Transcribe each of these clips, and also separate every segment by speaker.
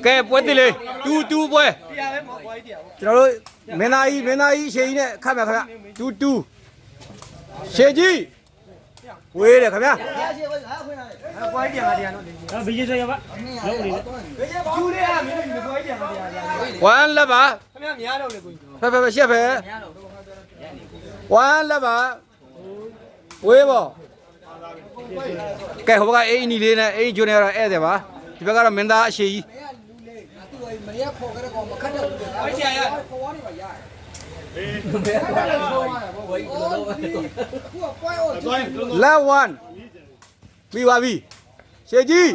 Speaker 1: cái bữa tí lên tu bữa chúng nó bên này xe này khác mà khác tu xe gì quê này khác nhá quán là bà phải xe phải quán là bà quê bỏ cái hôm qua ấy đi lên này ấy chỗ này là ấy đấy bà thì bây giờ mình đã xe gì là one bi ba bi xe gì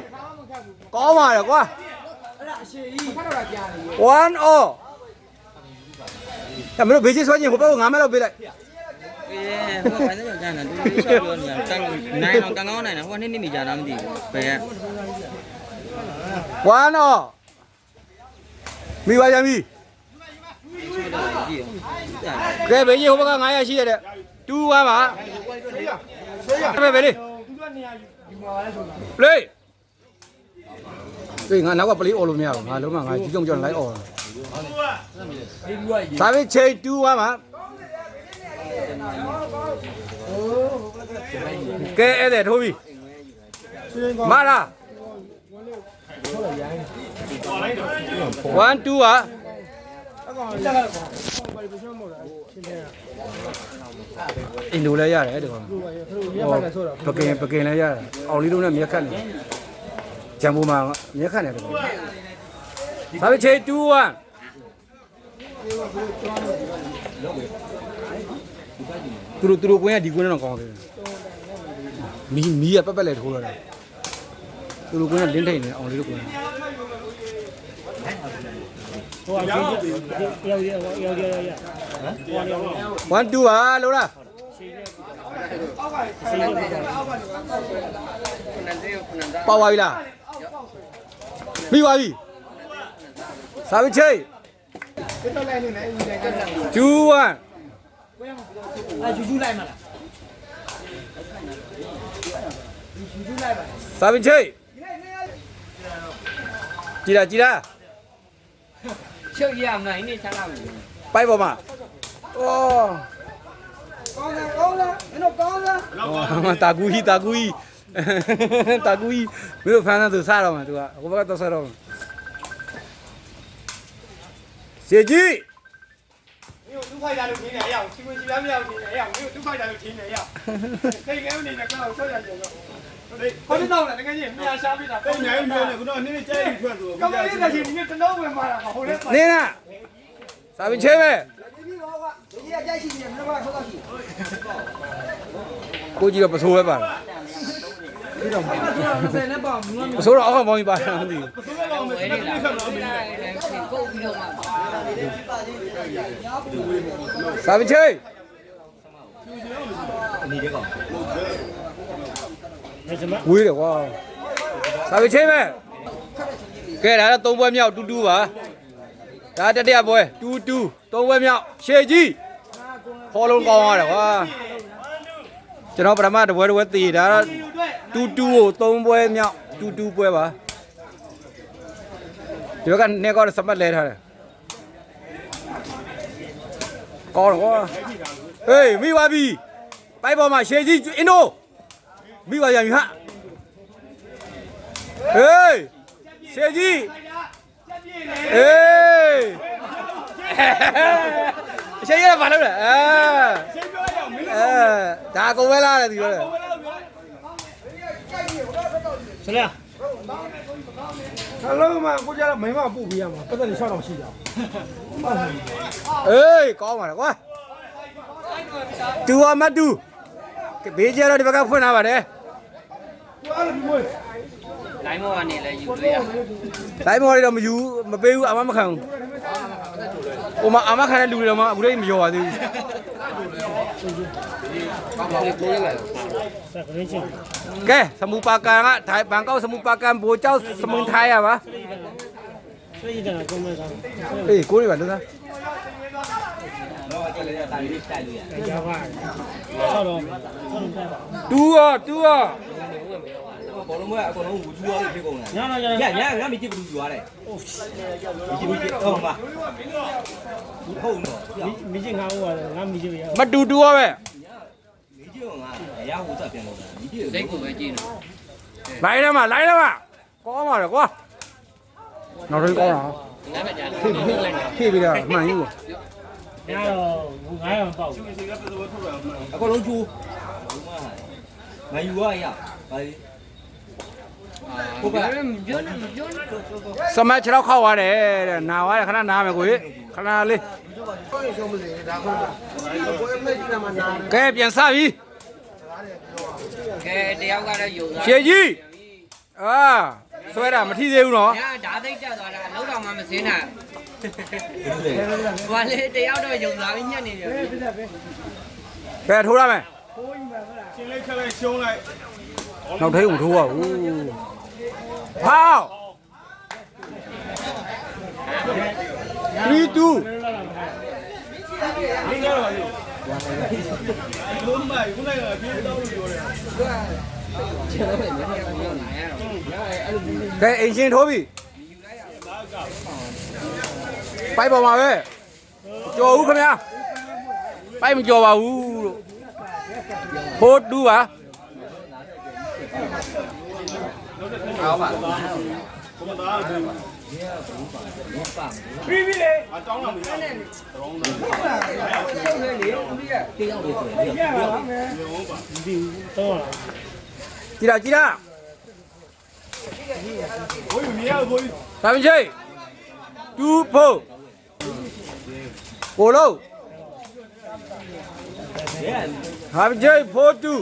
Speaker 1: có mà được quá one oh làm mấy đồ bê chế xoay nhiều hộp bao ngắm mấy đồ bê lại
Speaker 2: không phải rất là là tôi sợ luôn nhỉ này nó càng ngon này nó không nên đi giả làm gì về
Speaker 1: one oh bi ba bi cái bê chế hộp bao ngay gì đấy tu qua mà về đi lên cái ngã nào có bali ổ luôn nhau ngã lúc mà ngã chỉ dùng cho lấy ổ sao biết chơi tu qua mà cái để thôi đi mà ra one two à Indo lấy ra đấy được không? Bậc kèn lấy ra, ông đi đâu là miếng khăn này, chẳng bù mà miếng khăn này được không? Sao biết chơi tu à? Tu punya di guna nongkrong tu. Mi apa balik tu lah. Tu punya lentai ni, ông đi đâu punya. One two à, lâu ra. Bao ai là? Mi bao gì? Sao biết chơi? Chú à? Sao biết chơi? Chị ra.
Speaker 2: chơi gì này này sao làm
Speaker 1: Bay vào mà. Oh. Ta cúi. Mới được phán từ xa đâu mà, tụi ạ. Không có tao xa đâu. Xe gì?
Speaker 3: Nếu tú phải ra được thì này à? Xin chị làm gì này à? Nếu tú phải ra được thì này à? Đây cái này là cái số là gì rồi? Có biết đâu là cái gì? Nhà sao biết là? Cái này này cũng nói nên chơi chuyện rồi. Không biết là gì nhưng tôi nói về mà không biết.
Speaker 1: Nên à? Sao bên chơi về? Cô chỉ là một số ấy bạn. Một số đó không bao nhiêu bạn làm gì. Sao bên chơi? Quý được quá. Sao bên chơi về? Cái đó là tôm bơm nhau tu hả? Đó đẹp đẹp rồi, tu tôm bơm nhau. Xe gì? Kho luôn con rồi quá. Cho nó bám được với tì đó tu tôm bơm nhau tu bơm hả? Chứ cái này con sắm bắt lên thôi. Con quá. Ê, mi ba bi. Bay vào mà xe gì Indo. Mi ba gì hả? Ê. Xe gì? Ê. Xe gì là phải đâu nè. Đã cô với la là gì rồi?
Speaker 3: Sao đây? Hello mà cô cha là mấy mà bù bì mà, bây giờ thì sao đồng xì
Speaker 1: Ê, có mà quá. Tu mà tu. Cái bé giờ đó đi bắt phun nào vậy?
Speaker 2: lái mua này là dùng đấy à
Speaker 1: Lái mua đi đâu mà dù mà bêu ấm mà không. Ủa mà ấm khăn đùi đâu mà bữa đây mà dò thì. Cái Samupakan á, Thái Bang Cao Samupakan bố cháu Samung Thái à mà? Ê, cố đi bạn nữa ra. Tu à.
Speaker 2: ဘောလုံးကအကုန်လုံးဝူကျူရောဖြစ်ကုန်တယ်ညငါမကြည့်ဘူးယူရတယ်မကြည့်ဘူးဟုတ်ပါဟုတ်တော့
Speaker 4: မိချင်းငါ့ဟိုကငါမိချင်းရ
Speaker 1: မတူတူရောပဲ
Speaker 2: မကြည့်တော့ငါအရာဟိုစပြန်လို့မကြည့်စိတ်ကိုပဲကြည့်နေ
Speaker 1: လိုက်တယ်မကောင်းပါလေကွာနောက်တော့ကောင်းတာ
Speaker 2: ငါပဲကြာတယ်
Speaker 1: ဖြည့်ပြီးတော့မှန်ယူ
Speaker 4: ညတော့ငါရမပေါ့
Speaker 2: အကုန်လုံးကျူမယူရရဘာလဲဟုတ်ပါ
Speaker 1: စမတ်6ခောက်သွားတယ်တဲ့နာသွားတယ်ခဏနားမယ်ကိုခဏလေးကဲပြန်စပြီ
Speaker 2: ကဲတယောက်ကတော့ယူသွား
Speaker 1: ရှေကြီးအာဆွဲတာမထီသေးဘူးနော်
Speaker 2: ညဓာတ်သိပ်တက်သွားတာလောက်တော့မှမစင်းတာဘာလဲတယောက်တော့ယူသွားပြီးညက်နေတယ်
Speaker 1: ကဲထိုးရမယ်
Speaker 3: ချင်းလေးခက်လိုက်ရှုံးလိုက်
Speaker 1: နောက်ထိတ်မထိုးရဘူးဟောက်3-2
Speaker 3: ဒီကတော့လေလုံးမခုနကပြေးတော့လို့ပြောတယ်
Speaker 1: ကဲအင်ရှင်ထိုးပြီပိုက်ပေါ်မှာပဲကြော်ဦးခင်ဗျာပိုက်မကြော်ပါဘူးလို့ဖိုးတူးပါအောင်ပါ
Speaker 3: ကိုမသားပြီးပြီလေအတောင်းလာပြီတောင်းလာ
Speaker 4: ဒီတော့
Speaker 1: ကြည်တာ
Speaker 3: ဘိုးမြင်ရဘိုး
Speaker 1: သာမချိတ်တူဖို့ကိုလုံးဟာမချိတ်ဖိုးတူ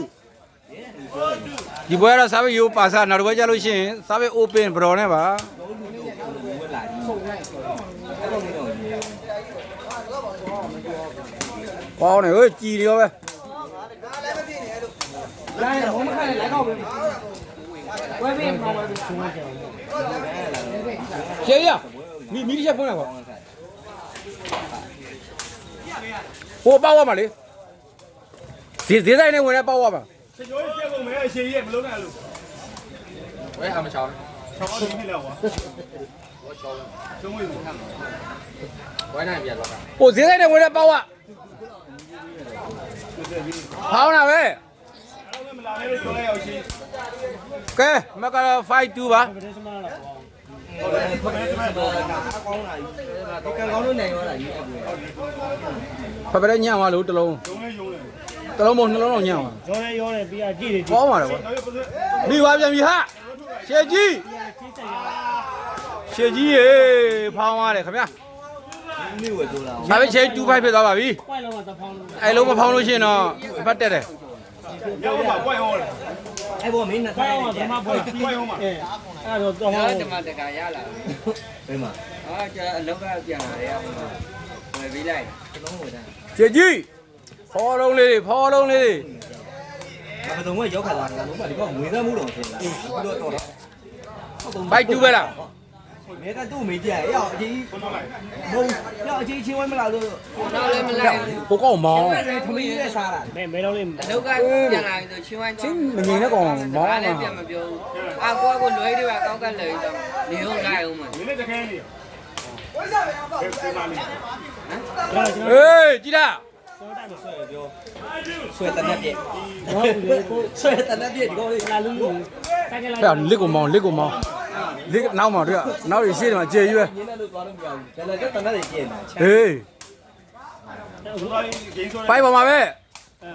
Speaker 1: ဒီဘွဲတော့စာပေရိုးပါစားနောက်တစ်ဘွဲကြလို့ရှိရင်စာပေ open ဘရော်နဲ့ပါကောင်းတယ်ဟိုကြည်တယ်ရောပဲရှေးရမီးတစ်ချက်ဖွင့်လိုက်ပါဟိုပေါက်ရမှာလေဈေးဆိုင်နဲ့ဝင်နေပေါက်ရမှာ
Speaker 3: ချေချိုးပြက်ကုန်မယ်အရှင်ကြီးမလုံးနဲ့လို့ဝဲအမချောင်းချောင်းဒီနေ့လောက်ပါကျုံးဝင်ပြီဝဲနိုင်ပြတော့
Speaker 1: ဟိုဈေးဆိုင်နဲ့ဝင်နေပေါက်ရဖောင်းတာပဲ
Speaker 3: အဲ့လိုမလာနဲ့လို့ပြောလိုက်အောင်ရှင်
Speaker 1: ကဲမက5-2ပါ
Speaker 4: ဗဒစမလာပေါ့
Speaker 3: ဟုတ်တယ်ခမဲခမဲတော့
Speaker 2: ကံကောင်းလို့နိုင်ရောတာကြီး
Speaker 1: ဖပရဲညံ့သွားလို့တစ်လုံး
Speaker 3: ယုံနေယုံနေ
Speaker 1: တစ်လုံးမဟုတ်နှလုံးတော့ညံ့သွား
Speaker 4: ရောနေပြီးကြည့်တယ်
Speaker 1: ကောင်းပါလေကွာမိသွားပြန်ပြီဟာရှေကြီးရှေကြီးရေဖောင်းသွားတယ်ခင်ဗျာ
Speaker 2: မိဝဲတိုးလာ
Speaker 1: ဒါပဲရှေ2-5ဖြစ်သွားပါပြီ
Speaker 4: ပွိုင်လုံးကတဖောင်းလို့
Speaker 1: အဲ့လုံးမဖောင်းလို့ရှိရင်တော့ဖတ်တက်တယ်
Speaker 3: ရောက်ပါပွိုင်ဟောတယ်
Speaker 2: အဲ့ဘောမင်းနဲ့
Speaker 4: ပွိုင်လုံးကဓမ္မပွိုင်အဲ့တော့တော့ဟော
Speaker 2: ဓမ္မတကာရလာဘယ်မှာအာကျအလောက်ကပြန်လာတယ်အောင်ဝယ်ပေးလိုက်လုံးဝယ်တာ
Speaker 1: ရှေကြီးဖော်လုံးလေးတွေဖော်လုံးလေးတွေ
Speaker 2: ဘယ်တော့မှရောက်ခါလာတာလုံးဝဒီကောငွေသားမှုတော့ဆင်းလာပြီးတော့တော့
Speaker 1: ဘိုက်2ပဲလား
Speaker 2: မဲကသူ့မေးကြရအောင်အကြီးဘုံရောက်အကြီးချင်းဝဲမလာလို့တော့လည်းမလိုက်
Speaker 1: ဟိုကောင်မောင်း
Speaker 2: ထမင်းနဲ့စားတာ
Speaker 4: မဲလုံးလေး
Speaker 2: အလောက်ကပြန်လာပြီးဆိုချင်းဝိုင်း
Speaker 1: ချင်းမငိမ့်တဲ့ကောင်မောင်းမှာ
Speaker 2: ပြန်မပြောဘူးအာကိုကလွယ်တွေပါကောက်ကလွယ်တော့နေဟုတ်လိုက်အောင်မ
Speaker 3: ဒီနေ့တခဲနေဝိုင်းစားပဲပါဘယ်မှာလဲ
Speaker 1: အေးကြည်တာ
Speaker 2: ဆွဲတနက်ပြည့်ဆွဲတနက်ပြည့်ဒီကောလေး
Speaker 4: လာလူလူတိုက်ကလာ
Speaker 1: အဲ့လစ်ကိုမောင်းလစ်နောက်မှာတွေ့နောက်ရရှေ့တယ်မှာကျေရွယ်
Speaker 2: ရင်းနဲ့လို့သွားလို့မရဘူးဒါလည်းတနက်တွေပြည့်နေတာချမ်း
Speaker 1: ဟေး
Speaker 3: ဆိုတော့ဂိမ်းဆို
Speaker 1: ပိုက်ပေါ်မှာပဲ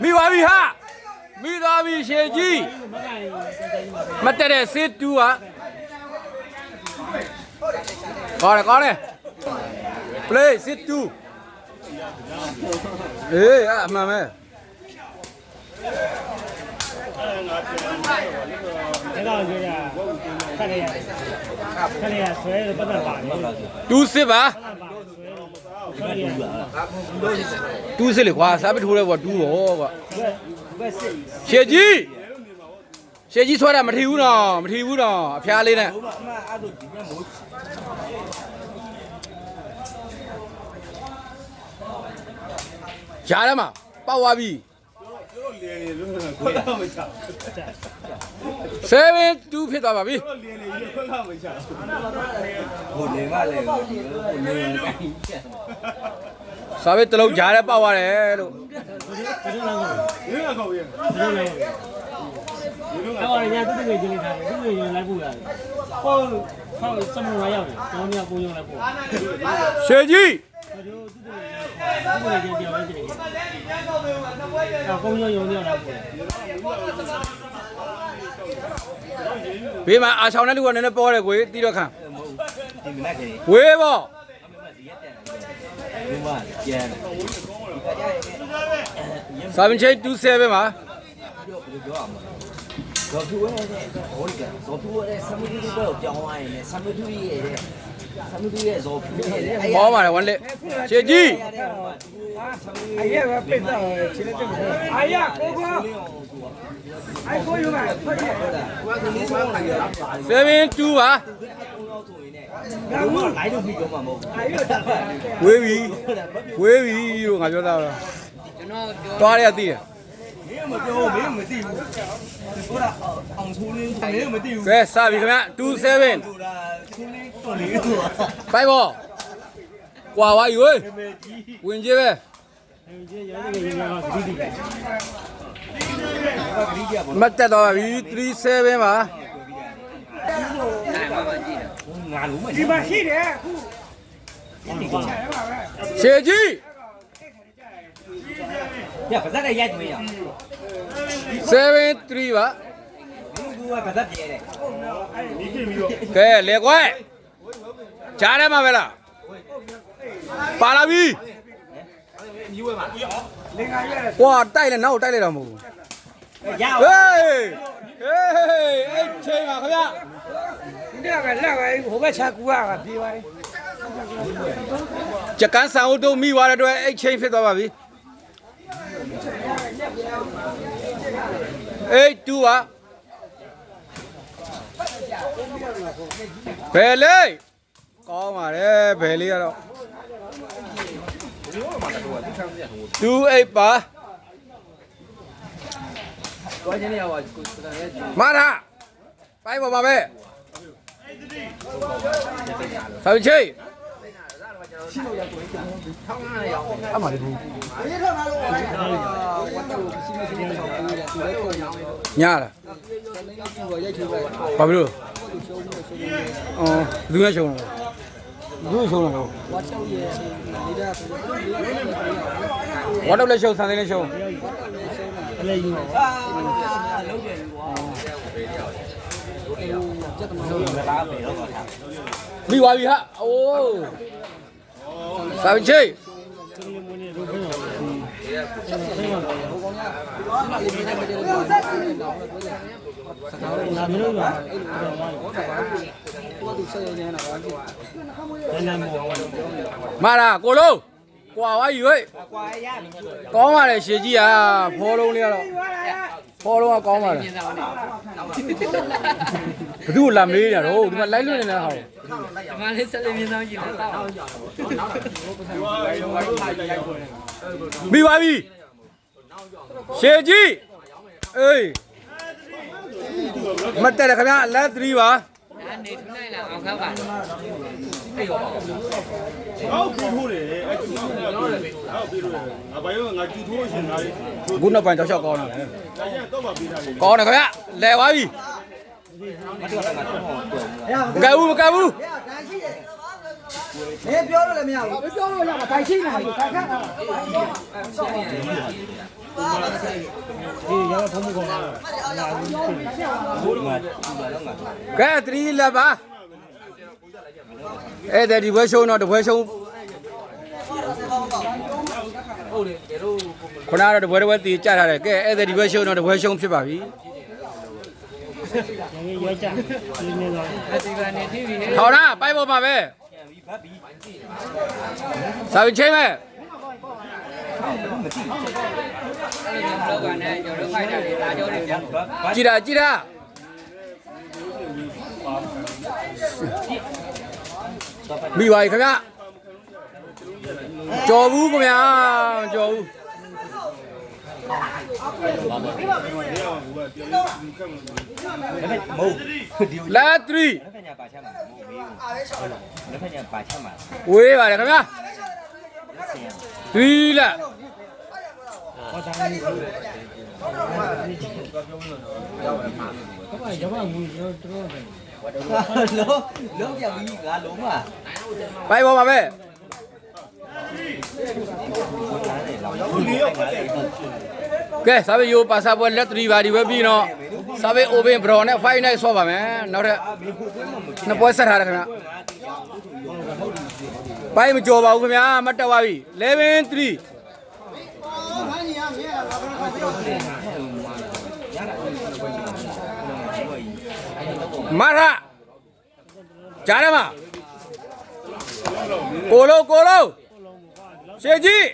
Speaker 1: မိသွားပြီဟာမိသွားပြီရှေကြီး
Speaker 4: မကန်
Speaker 1: မတက်တဲ့စစ်တူကကောင်းတယ် play စစ်တူအေးအမှန်ပဲ
Speaker 4: ဒါကောင်ကြရခက်ရဆွဲတော့ပတ်သက်ပါတယ်
Speaker 1: တူးစစ်ပါ
Speaker 4: ဆွဲတော့
Speaker 1: တူးစစ်လေကွာစားပထိုးလဲကွာတူးရောကွာ
Speaker 4: ဘက်စစ်
Speaker 1: ရှေကြီးဆွဲတာမထီဘူးတော့မထီဘူးတော့အဖျားလေးနဲ့
Speaker 2: ဘုမအမအဲ့လိုဒီကမိုး
Speaker 1: ရားထဲမှာပေါက်သွားပြီ
Speaker 3: တို့လေလို့ခွတ်တော့မချ
Speaker 1: 7-2ဖြစ်သွားပါပြီ
Speaker 3: လင်းနေရခွက်လောက်မချ
Speaker 2: ဟိုနေမလဲဟိုနေကိုင်းချက်
Speaker 1: စာပေတစ်လုံးကြားထဲပေါက်ရတယ်လို့
Speaker 3: ရင်းကောက်ရင်း
Speaker 4: အဲ့ဒါညာတူတူလေးချင်းထားတယ်တူတူရင်လိုက်ဖို့ရတယ်ဟောဟောစမလာရောက်တယ်ကျောင်းမြောက်ကိုရုံလိုက်ဖို့
Speaker 1: ရှေကြီး
Speaker 4: တူတူလေးချင်းပြောင်းလိုက်တယ်ကိုရုံရုံရောက်လာဖို့
Speaker 1: ဘေးမှာအာချောင်းတဲ့လူကနည်းနည်းပေါ်တယ်ကိုတီးတော့ခံ
Speaker 2: ဒီမနက်ကြီး
Speaker 1: ဝေးပေါ့
Speaker 2: ဒီမှာကျန်ဒီကကြရဲ့
Speaker 1: စာပင်ချိတ်27မှာ
Speaker 2: ပြောအောင်ဇော်ဖြူရဲ့ဟိုကဇော်ဖြူရဲ့ဆမ်မီတူကိုကြောင်းသွားရင်ဆမ်မီတူရဲ့ဆမ်မီတူရဲ့ဇော်ဖြူရဲ့
Speaker 1: ပေါ်ပါတယ်ဝမ်းလက်ရှေကြီး
Speaker 3: အရက်ပဲပိတ်တော့ခြေလက်တက်မယ်အရက်ကိုကအိုင်ကိုယူမှာဖတ်ရ
Speaker 1: 7-2
Speaker 3: တာ
Speaker 1: ပါ
Speaker 2: လိုက်လို့ပြီးတော့မှာမဟုတ်
Speaker 1: ဝေးပြီလို့ငါပြောတာတော့တွားရသိတယ်
Speaker 2: မင်းမပြောမင်းမသိဘူးဟိုကအောင်ဆိုးလင်းမင်းမသိဘူး
Speaker 1: ကဲစပြီခင်ဗျ27
Speaker 2: ဆိုတာဆိုးလင်းတော်လေးဆိုတာ
Speaker 1: ပိုက်ပေါ့ကွာဝါယူဝင်ကြီးပဲ
Speaker 4: ဒီရဲရဲရဲရဲကဒီဒီ
Speaker 1: မတ်တက်တော့ပါပြီ37ပါ
Speaker 2: ငါလုံးမ
Speaker 3: ဒီမှာရှိတယ်အခု
Speaker 1: ရှေကြီး
Speaker 2: ညပါဇက်ကရိုက်သွင်းရ
Speaker 1: 7-3ပါ
Speaker 2: ကူကပါဇက်ပြဲတယ်
Speaker 1: ကဲလေကွယ်ကြားထဲမှာပဲလားပါလာပြီကွာတိုက်လဲနောက်တိုက်လိုက်တော့မဟုတ်ဘူး
Speaker 2: ရ
Speaker 1: ဟေးအဲ့ချိန်ပါခင်ဗျ
Speaker 3: ဒီကလည်းပဲဟိုဘက်ချကူကပြေးပါ
Speaker 1: ကြကန်းဆန်ဦးတို့မိသွားတဲ့အတွက်အဲ့ချိန်ဖြစ်သွားပါပြီ8-2ပါဘယ်လေးကောင်းပါတယ်ဘယ်လေးကတော့2-8ပါမာရပိုင်ပါပါပဲဆောင်းချိအမှန်တည်းညာလားဘာဖြစ်လို့အော်ဘူးနဲ့ရှုံးလားဘူးရှုံးလားဝါတော့လည်းရှုံးဆန်သေးလည်းရှုံး
Speaker 4: အလေးယူပါ
Speaker 2: လုံးတယ်ကွာလာပဲတော့
Speaker 1: မိသွားပြီဟာအိုးစာပင်ချိတ်
Speaker 4: ဒီလိုမျိုးနေလို့ပြောနာမည်လို့ပါ
Speaker 1: မာရာကိုလုံးကွာဝါယူဟဲ့
Speaker 2: ကွာရပြီ
Speaker 1: ကောင်းပါလေရှေကြီးဟာဖောလုံးလေးကတော့ဖောလုံးကကောင်းပါလေဘသူ့ကိုလာမေးနေတာတော့ဒီမှာလိုက်လွတ်နေတာဟာ
Speaker 5: ဒီမှာလေးဆက်လေးမြင်းဆောင်ကြည့်လို့တောက်အောင်
Speaker 1: မိပါပြီရှေကြီးအေးမတက်တယ်ခင်ဗျာလက်3ပါ
Speaker 5: နေထူနိုင်လားအောင်ခတ်ပါအေးရော
Speaker 3: ဟောက်ပြီးထိုးတယ်အဲ့ကျူထိုးတယ်ဟောက်ပြီးလို့အဘိုင်းကငါကျူထိုးရှင်သားလေး
Speaker 1: ခုနောက်ပိုင်းတောက်လျှောက်ကောင်းတာလေ
Speaker 3: ဒါကျတော့မှပေးတာလေ
Speaker 1: ကောင်းတယ်ခင်ဗျလဲသွားပြီမကဘူးမကဘူး
Speaker 6: မင်းပြောလို့လည်းမရဘူးပြောလို့ရမှာတိုင်ရှိနေမှာတိုင်ခတ်တာ
Speaker 4: ဒီရောဖုံးမကောင်းတာ
Speaker 2: ဘိုးကဒီမှာတော့ငါ
Speaker 1: ကဲ3လက်ပါအဲ့ဒါဒီဘွဲရှုံးတော့တဘွဲရှုံး
Speaker 2: ဟုတ်တယ်ဘယ်လို
Speaker 1: ခုနကတော့တပွဲတီကြထားတယ်ကဲအဲ့ဒါဒီဘွဲရှုံးတော့တပွဲရှုံးဖြစ်ပါပြီ
Speaker 4: ဒီရောကြဒီနေတော့
Speaker 5: ဒီကနေတီးပြီးနေ
Speaker 1: ထောင်တာပိုက်ပေါ်မှာပဲ
Speaker 2: ပြန်ပြီးဗတ်ပြီး
Speaker 1: စာပင်ချင်းပဲ
Speaker 5: လောကနဲ့ကျော်တို့ဖိုက်တာတွေလာကြောတွေပြန်
Speaker 1: ကြည်တာကြည်တာမိပါပြီခင်ဗျကြော်ဘူးခင်ဗျာကြော်ဘူး လက်3
Speaker 2: လက်ဖက်ညာပါချက်မှာမဟုတ်ဘူးလက်ဖက်ညာပါချက်မှာ
Speaker 1: ဝေးပါတယ်ခင်ဗျာ3လက်
Speaker 4: ဟောတာလေးကိုရောက်ပါငွေကျွန်တော်တို့
Speaker 2: လုံးပြပြီးငါလုံးမ
Speaker 1: ပိုက်ပေါ်ပါပဲကဲစားပဲယိုပါစာပွဲလက်3ပါဒီပဲပြီးတော့စားပဲ open bro နဲ့ fight night ဆော့ပါမယ်နောက်ထပ်နှစ်ပွဲဆက်ထားတယ်ခင်ဗျာပိုက်မကြော်ပါဘူးခင်ဗျာမတ်တက်ပါပြီ11 3မရကြားရမကိုလုံးရှေကြီး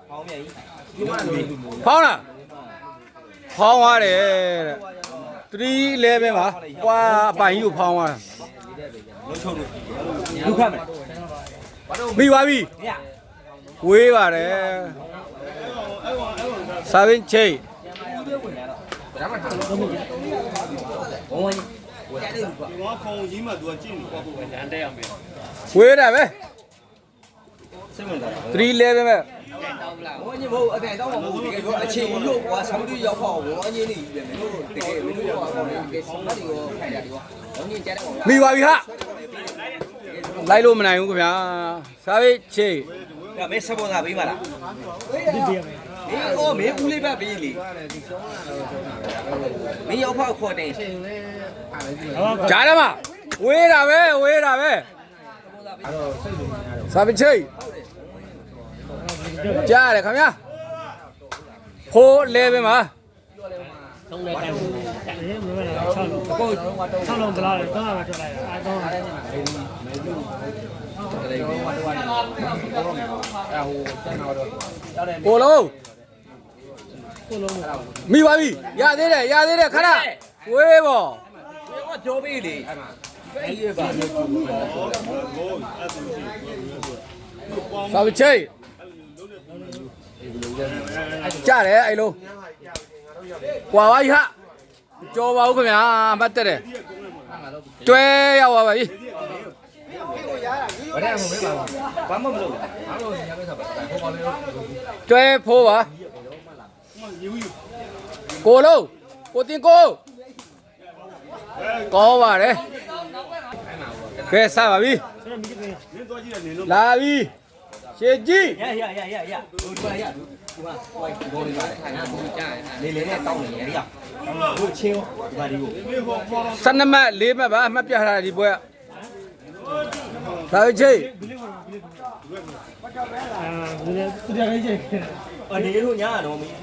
Speaker 2: ပေါင်းမြတ်ကြီး
Speaker 1: ဖောင်းလားဖောင်းသွားတယ်တဲ့311ပါကွာအပိုင်ကြီးကိုဖောင်းသွားတာ
Speaker 2: လုံးချုံလို့လူခတ်မယ်
Speaker 1: ပြီးသွားပြီ
Speaker 2: ည
Speaker 1: ဝေးပါတယ်စာပင်ချိတ်
Speaker 2: ဘုံဝင်ဝတ်တယ်ကွာ
Speaker 3: ဒီမှာခုံကြီးမှသူကကြည့်နေပေါ့ပေါ့တန်းတက်ရမယ်
Speaker 1: ဝေးတယ်ပဲ
Speaker 2: စိတ်ဝင်စား
Speaker 1: 311ပဲ
Speaker 2: ဘုံကြီးဘုံအကန်တော့မဟုတ်ဘူးတကယ်တော့အခြေဦးလို့ကွာဆောင်းတူရောက်ဖို့ဝန်းကြီးနေပြီမယ်လို့တကယ်မင်းတို့ကတော့တကယ်ဆုံးမတွေကိုခိုင်တာဒီကွာဘုံကြီးကြားတယ်ကွာ
Speaker 1: ပြီးသွားပြီဟာလိုက်လို့မနိုင်ဘူးခင်ဗျာစာပင်ချိတ်
Speaker 2: ။ဒါမဲစပေါ်သာပေးပါလား
Speaker 4: ဒီပြမယ်
Speaker 2: ။အေးအော်မဲဦးလေးပဲပေးလေ။မင်းရောက်ဖောက်ခေါ်တယ်
Speaker 4: ဟော
Speaker 1: ကြားရမဝေးတာပဲစာပင်ချိတ်ကြားရတယ်ခင်ဗျာဖိုး11ပါ
Speaker 4: သုံးလိုက်တယ်အဲ့မင်းက6လုံးကို6လုံးဘလားလဲတော့မှထွက်လိုက်တာအဲတော့
Speaker 1: ကိုလုံး
Speaker 4: ကိုလုံး
Speaker 1: မိပါပြီရသေးတယ်ခဏဝေးပေါ့
Speaker 2: ။ဘာပြောပေးလေ။အဲ့ဒီပါ
Speaker 1: စာပချိတ်ကြားတယ်အဲ့လုံးကွာပါကြီးဟာကြော်ပါဦးခင်ဗျာမတ်တက်တယ်တွဲရောက်ပါပြီ
Speaker 2: ဘာလဲမမေးပါဘူး။ဘာမှမလုပ်ဘူး။
Speaker 1: တွဲဖိုးပါကိုလုံးကိုတင်ကိုကောင်းပါတယ်ကဲစပါပြီ
Speaker 4: ဆိုတော့မိကြီး
Speaker 3: နင်းသွားကြည့်တယ်နင်းတော့
Speaker 1: လာပြီရှေကြီး
Speaker 2: ရဟိုဒီမှာရဒီမှာဟိုဘောလေးပါတယ်။ငါ့ကိုကြားလေလေနဲ့တောင်းနေရရ။ဟိုချင်းဒီမှာဒီကို
Speaker 3: မေးဖို့ပေါ်တော့
Speaker 1: 12မှတ်4မှတ်ပါအမှတ်ပြထားတယ်ဒီပွဲကစာပချိတ်
Speaker 4: ဒီလေသူရခဲ့ချင်း
Speaker 2: အနေတို့ညာတော့မင်း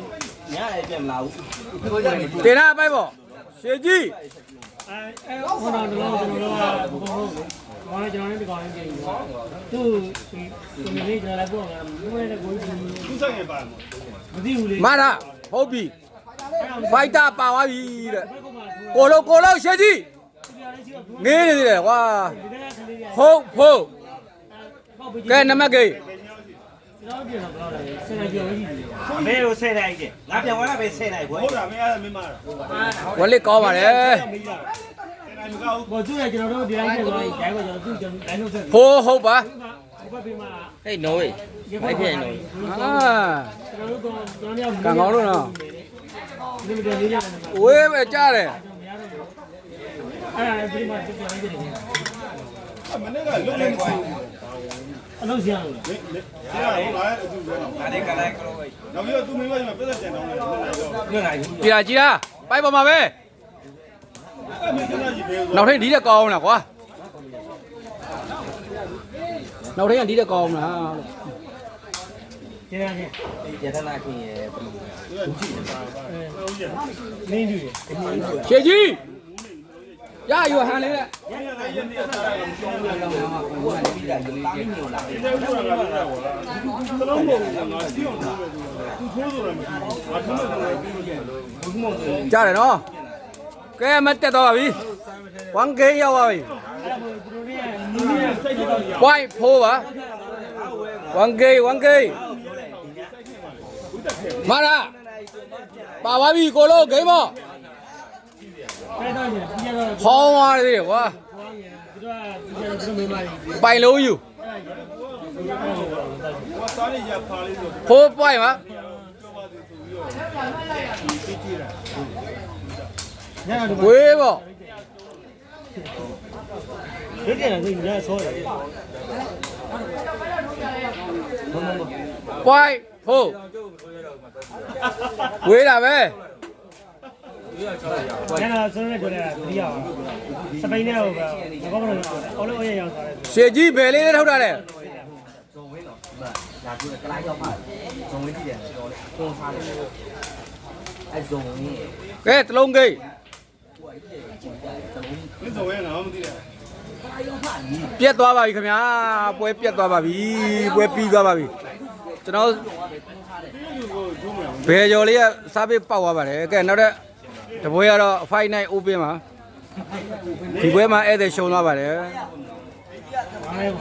Speaker 2: ညာလည်းပြန်မလာဘူး။ဟိုကနေ
Speaker 1: တင်လာပိုက်ပေါ့ရှေကြီး
Speaker 4: အဲဟိုတော့ကျွန်တော်တို့ကဘာလဲကျွန်တော်လည်းဒီကောင်လေးပြင်ပြီးသူဒီနေ့ကျွန်တော်လည်းပို့မှာဘယ်နဲ့ကိုကြီး
Speaker 3: သူဆိုင်ရပါမ
Speaker 4: မသိဘူးလေ
Speaker 1: မရဟုတ်ပြီဖိုက်တာပါသွားပြီတဲ့ကိုလုံးရှေကြီးငေးနေသေးတယ်ကွာဟုတ်ဖို့ကဲနမကိတ်
Speaker 4: ကျွန်တော်ပြင်တော့ဘယ်လိုလဲစနေကြော်ကြီးကြီး
Speaker 2: ဘယ်လိုဆဲလိုက်ကြ။ငါပြန်သွားတာပဲဆဲလိုက်ကွယ်
Speaker 3: ဟုတ်တာမင်းအားမင်းမတာ
Speaker 1: ဝက်လက်ကောင်းပါတယ်
Speaker 3: တိုင်းမကောက်
Speaker 4: ဘောသူရကျွန်တော်တို့ဒီတိုင်းပြင်သွားကြိုက်ပါကျွန်တော်သူကျွန်တော်တိုင်းလို့ဆက်
Speaker 1: ဖိုးဟုတ်ပါ
Speaker 4: ဟိုဘက်ပြင်မှာ
Speaker 2: ။ဟေးနိုးရေး။လိုက်ဖြစ်နိုး
Speaker 1: အာ
Speaker 4: ကျွန်တော်တို့ကျွန်တော်
Speaker 1: ကံကောင်းလို့နော်
Speaker 4: ဒီမတော်လေးရတယ်
Speaker 1: ဝေးပဲကြားတယ်
Speaker 4: အဲ့ဒါပြင်မှာပြင်လိုက်တယ်
Speaker 3: မနေ့ကလုံးနေကွာ
Speaker 4: အလုပ်ရအောင်
Speaker 3: ဒီကတော့ငါအတူပဲ
Speaker 2: ။ဒါလေးကလိုက်ကလို
Speaker 3: နောက်ပြီးတော့သူမင်းမကြီးမပြဿနာတန်တောင်းတယ်မနေ့ကတော့
Speaker 2: ညနိုင်ဘူး
Speaker 1: ကြည်လားပိုက်ပေါ်မှာပဲ
Speaker 3: အဲ့မင်းကကြီးပဲ
Speaker 1: နောက်ထပ်ဒီတက်ကောင်းလားကွာနောက်ထပ်ကဒီတက်ကောင်းလား
Speaker 4: ကျန်တယ်
Speaker 2: ။ရတနာခင်ရဲ့ဘူး
Speaker 4: မင်းတို့ရ
Speaker 1: ရှေကြီးရယူဟန်လေးတဲ့
Speaker 2: ။ပြီးတာလေးလေးညိုလာတယ်
Speaker 3: ဒီလိုပြောတာကစလုံးပုံကငါစီအောင်သူထိုးဆိုတယ်ငါထိုးဆိုတယ်ပြီးလို့
Speaker 1: ကြားတယ်နော်ကဲမတက်တော့ပါပြီ1 game ရောက်ပါပြီ
Speaker 4: အဲ့ဒါသူတို့ရဲ့နီးနေတဲ့စိတ်တွေတော့
Speaker 1: point 4ပါ1 game
Speaker 3: သူ
Speaker 1: မာရာပါပါပြီကိုလို့ဂိမ်းမော
Speaker 4: အဲ့တော့ညပြရတော့
Speaker 1: ဟောင်းသွားသေးတယ်ကွာ
Speaker 4: သူတို့မိမကြီး
Speaker 1: ပိုင်လုံးယူ
Speaker 3: 我啥哩也怕哩说，
Speaker 1: ဖိုးပွိုင်ပါ
Speaker 4: ညတော့
Speaker 1: ဝေးပေါ့
Speaker 4: ဒီကနေ့ကညဆောတယ်
Speaker 1: ပွိုင်ဖိုးဝေးတာပဲ
Speaker 4: ညတော့ဆုံးနေကြတယ်ဒီရအောင်စပိန်နဲ့ဟိုကကောင်းမလို့အော်လို့ရရောက်သွားတယ်
Speaker 1: ရှေကြီးဘယ်လေးနဲ့ထုတ်တာလဲ
Speaker 2: ဇုံဝင်းတော့ဒါသူကလိုက်ရောက်ပါဇုံဝင်းကြည့်တယ်တော်လေပုံစားတယ်အဲဇုံဝင်း
Speaker 1: ကဲတလုံးဂိမ်း
Speaker 3: 你走远了，我们这里。
Speaker 1: ပြက်သွားပါပြီခင်ဗျာပွဲပြက်သွားပါပြီပွဲပြီးသွားပါပြီကျွန်တော်ဘယ်ကျော်လေးကစားပေးပေါက်သွားပါတယ်ကဲနောက်တဲ့တပွဲကတော့ Fight Night Open မှာဒီပွဲမှာဧည့်သည်ရှုံသွားပါတယ်